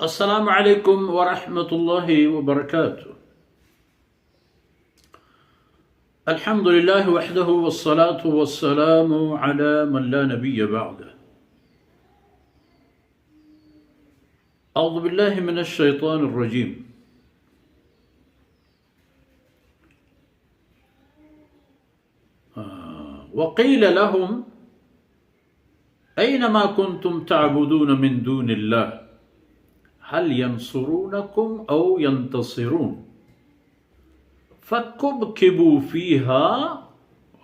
السلام عليكم ورحمة الله وبركاته. الحمد لله وحده والصلاة والسلام على من لا نبي بعده. أعوذ بالله من الشيطان الرجيم. وقيل لهم أينما كنتم تعبدون من دون الله هل ينصرونكم أو ينتصرون فكبكبوا فيها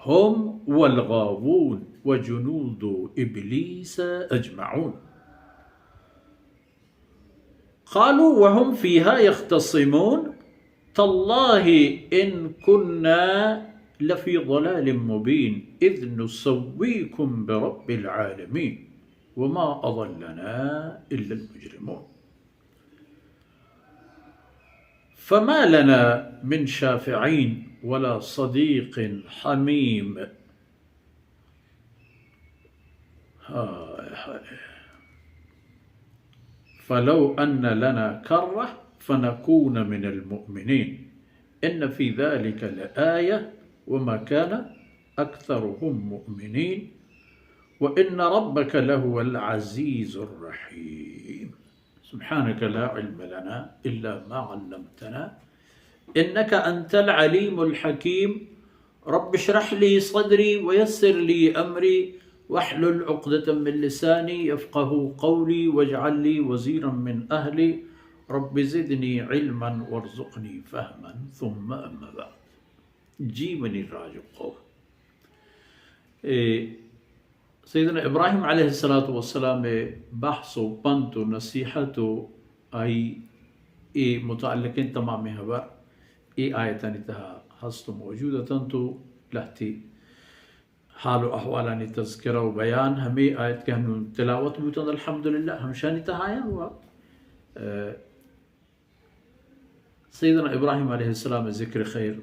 هم والغاوون وجنود إبليس أجمعون. قالوا وهم فيها يختصمون تالله إن كنا لفي ضلال مبين إذ نسويكم برب العالمين وما أضلنا إلا المجرمون. فما لنا من شافعين ولا صديق حميم. فلو أن لنا كرة فنكون من المؤمنين إن في ذلك لآية وما كان أكثرهم مؤمنين وإن ربك لهو العزيز الرحيم. سبحانك لا علم لنا إلا ما علمتنا إنك أنت العليم الحكيم. رب اشرح لي صدري ويسر لي أمري واحلل عقدة من لساني يفقه قولي واجعل لي وزيرا من أهلي رب زدني علما وارزقني فهما ثم أما بعد. جيبني الراجع قول سيدنا إبراهيم عليه الصلاة والسلام بحث وبنت ونصيحة أي متعلقين تمام هبر آية نتها هست موجودة تنتو لهتي حال أحوالاني تذكرة وبيان همي آية كهنو تلاوة بوتن الحمد لله همشاني تهايا هو سيدنا إبراهيم عليه السلام ذكر خير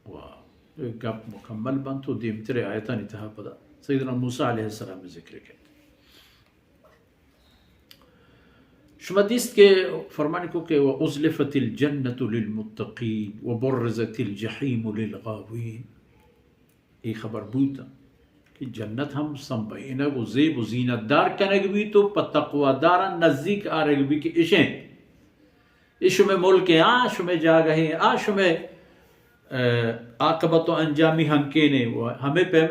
وقاب مكمل بنتو ديمتري آيتاني تها بدا سيدنا موسى عليه السلام ذکر کرد. شما دیست که فرمانی کو که و ازلفت الجنة للمتقین و برزت الجحیم للغاوین. ای خبر بودا که جنت هم سنبینه و زیب و زینت دار کنگ بی تو پا تقوی دارا نزدیک آرگ بی که اشین اشم ملک شما جاگہیں شما عاقبت و انجامی ہنکینے و ہمیں پہ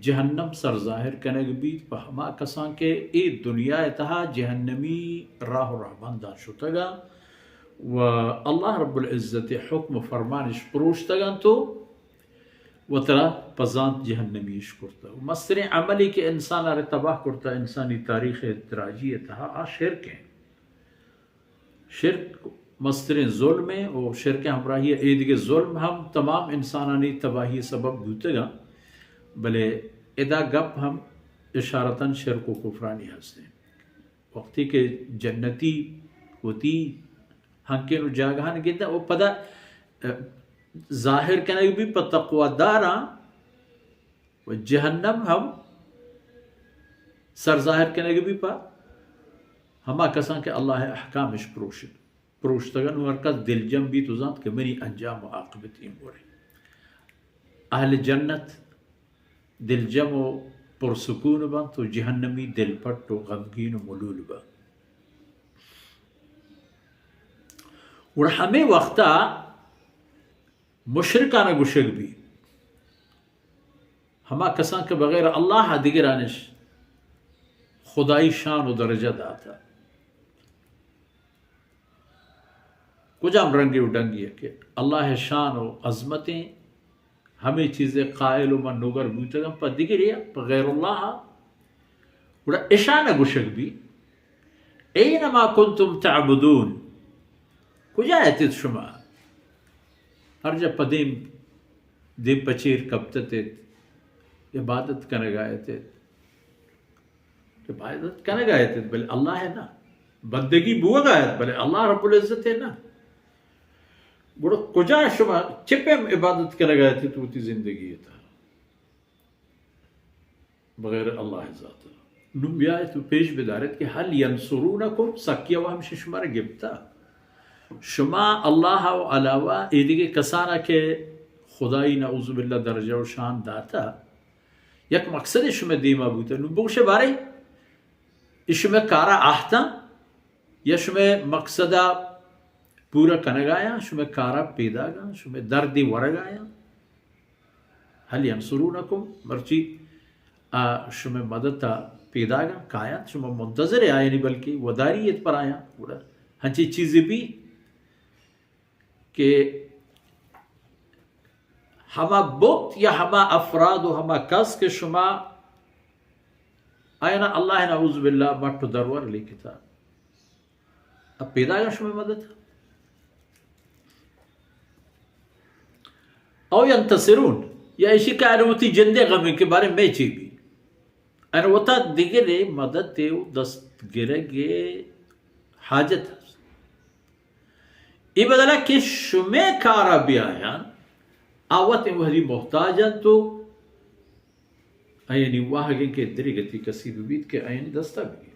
جہنم سر ظاہر کنگ بیت پا ہما کسان کے ای دنیا اتہا جہنمی راہ رحمان شتگا و اللہ رب العزت حکم فرمانش پروشتگا تو و ترا پزانت جہنمیش کرتا و مستر عملی کے انسان آر تباہ کرتا انسانی تاریخ تراجی اتہا شرک ہیں. شرک مستر ظلم ہے اور شرک ہمراہی ایدگے ظلم ہم تمام انسانانی تباہی سبب بھوتگا بلے ادا گپ ہم اشارتاً شرک و کفرانی ہستے ہیں. وقتی کہ جنتی ہوتی ہنکے نو جاگہان گیتا وہ پدا ظاہر کنگ بھی پا تقوی دارا و جہنم ہم سر ظاہر کنگ بھی پا ہما کسان کہ اللہ احکامش پروشتگن ورکت دل جم بھی تو ذات کہ منی انجام و عاقبت اموری. اہل جنت دل جم و پرسکون بان تو جہنمی دل پٹ و غمگین و ملول بان. اور ہمیں وقتا مشرکانہ گشک بھی ہما کسان کے بغیر اللہ دیگرانش خدائی شان و درجہ داتا کجام رنگی و ڈنگی ہے کہ اللہ شان و عظمتیں ہمیں چیزیں قائل و من نگر بوتگم پا دیگریا پا غیر اللہ وڑا اشانہ گشک بھی اینما کنتم تعبدون کجا ایتید شما ہر جا پا دیم پچیر کبتتید عبادت کنگ آیتید بلے اللہ ہے نا بندگی بوگ آیت بلے اللہ رب العزت ہے نا بڑا کجا شما چپم عبادت کنگ آیتید تو تی زندگی تھا بغیر اللہ ذات نميا تبيش بدارت هل ينصرونكم سكيا وهم شمار جبتا شما الله علاوه ایدیگه کسانا که خدای نعوذ بالله درجه و شان داتا یک مقصد شما دیما بوده نو بوشه باری شما کارا آهتا یا شما مقصدا پورا کنگایا شما کارا پیدا گا شما دردی ورگایا هل ينصرونكم مرچی شما مدد پیدا گا کایا شما منتظر آیا نہیں بلکہ وداریت پر آیا پورا ہنچی چیزیں بھی کہ ہما بوت یا ہما افراد و ہما کس کے شما آیا نا اللہ نعوذ باللہ مٹ درور لی کتاب اب پیدا گا شما مدد او ینتصرون یا اسی کا انوتی جندے غمی کے بارے میں چی بھی انوتا دیگرے مدد تیو دست گرے گے حاجت ای بدلا کہ شمے کارا بھی آیا آوات وحدی محتاجا تو اینی واہگیں کے دریگتی کسی ببید کے اینی دستا بھی